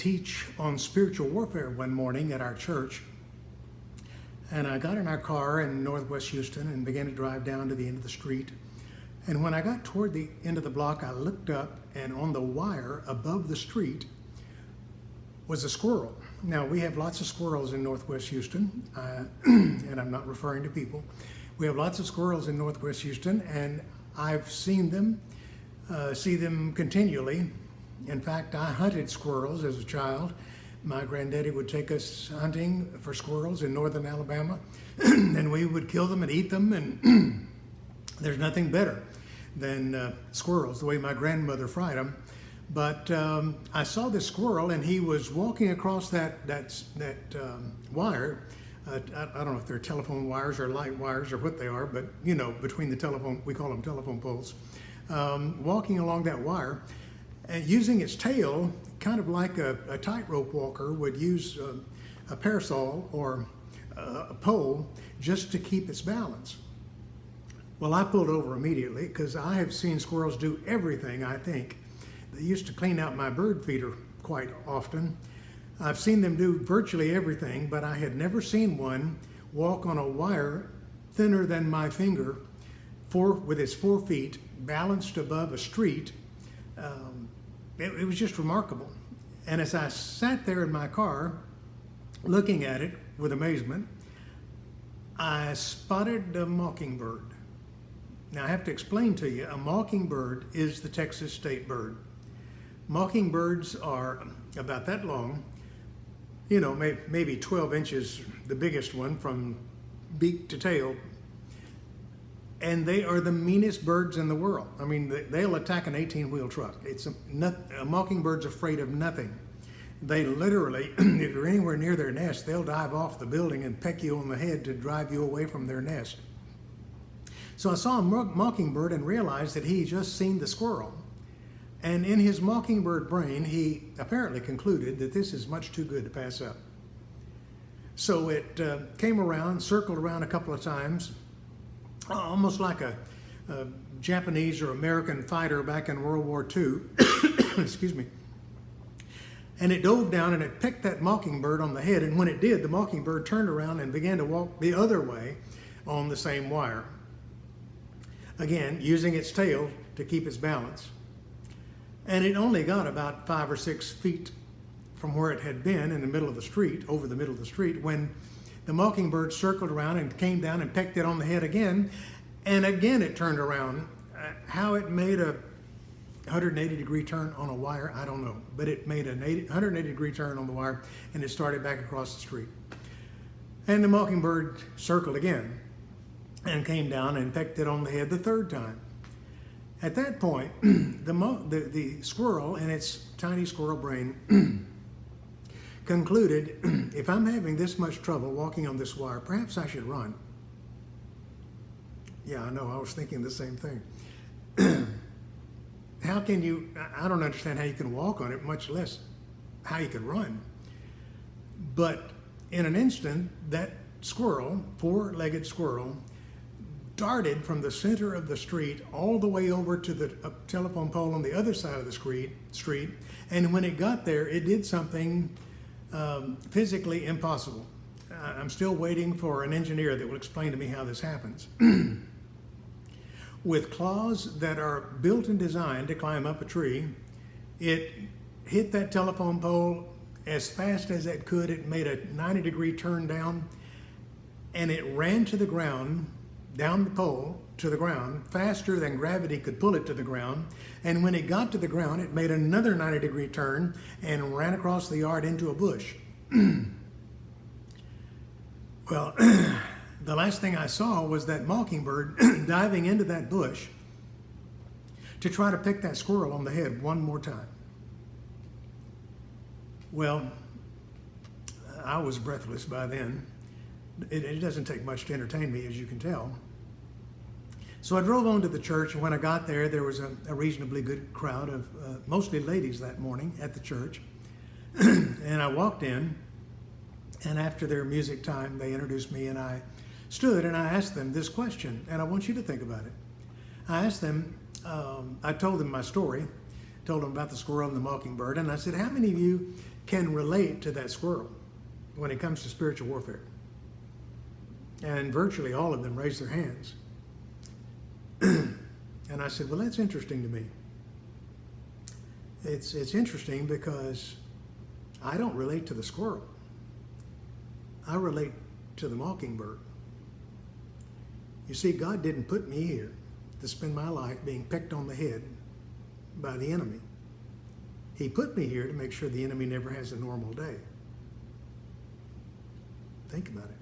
teach on spiritual warfare one morning at our church. And I got in our car in Northwest Houston and began to drive down to the end of the street. And when I got toward the end of the block, I looked up, and on the wire above the street was a squirrel. Now, we have lots of squirrels in Northwest Houston, and I'm not referring to people. We have lots of squirrels in Northwest Houston, and I've seen them, see them continually. In fact, I hunted squirrels as a child. My granddaddy would take us hunting for squirrels in northern Alabama, and we would kill them and eat them, and there's nothing better than squirrels, the way my grandmother fried them. But I saw this squirrel, and he was walking across that wire. I don't know if they're telephone wires or light wires or what they are, but you know, between the telephone, we call them telephone poles, walking along that wire and using its tail, kind of like a tightrope walker would use a parasol or a pole just to keep its balance. Well, I pulled over immediately because I have seen squirrels do everything, I think. They used to clean out my bird feeder quite often. I've seen them do virtually everything, but I had never seen one walk on a wire thinner than my finger, with its 4 feet balanced above a street. It was just remarkable. And as I sat there in my car looking at it with amazement, I spotted a mockingbird. Now I have to explain to you, a mockingbird is the Texas state bird. Mockingbirds are about that long, you know, maybe 12 inches, the biggest one from beak to tail. And they are the meanest birds in the world. I mean, they'll attack an 18-wheel truck. A mockingbird's afraid of nothing. They literally, if you're anywhere near their nest, they'll dive off the building and peck you on the head to drive you away from their nest. So I saw a mockingbird and realized that he just seen the squirrel. And in his mockingbird brain, he apparently concluded that this is much too good to pass up. So it came around, circled around a couple of times, almost like a Japanese or American fighter back in World War II. Excuse me. And it dove down and it pecked that mockingbird on the head. And when it did, the mockingbird turned around and began to walk the other way on the same wire. Again, using its tail to keep its balance. And it only got about 5 or 6 feet from where it had been in the middle of the street, over the middle of the street, when the mockingbird circled around and came down and pecked it on the head again. And again it turned around. How it made a 180-degree turn on a wire, I don't know. But it made a 180-degree turn on the wire, and it started back across the street. And the mockingbird circled again and came down and pecked it on the head the third time. At that point, the squirrel in its tiny squirrel brain concluded, if I'm having this much trouble walking on this wire, perhaps I should run. Yeah, I know, I was thinking the same thing. I don't understand how you can walk on it, much less how you can run. But in an instant, that squirrel, 4-legged squirrel, darted from the center of the street all the way over to the telephone pole on the other side of the street. And when it got there, it did something physically impossible. I'm still waiting for an engineer that will explain to me how this happens. With claws that are built and designed to climb up a tree, it hit that telephone pole as fast as it could. It made a 90-degree turn down, and it ran to the ground, down the pole to the ground, faster than gravity could pull it to the ground. And when it got to the ground, it made another 90-degree turn and ran across the yard into a bush. Well, the last thing I saw was that mockingbird diving into that bush to try to pick that squirrel on the head one more time. Well, I was breathless by then. It doesn't take much to entertain me, as you can tell. So I drove on to the church, and when I got there, there was a reasonably good crowd of mostly ladies that morning at the church. And I walked in, and after their music time, they introduced me, and I stood and I asked them this question, and I want you to think about it. I asked them, I told them my story, told them about the squirrel and the mockingbird, and I said, how many of you can relate to that squirrel when it comes to spiritual warfare. And virtually all of them raised their hands. And I said, well, that's interesting to me. It's interesting because I don't relate to the squirrel. I relate to the mockingbird. You see, God didn't put me here to spend my life being pecked on the head by the enemy. He put me here to make sure the enemy never has a normal day. Think about it.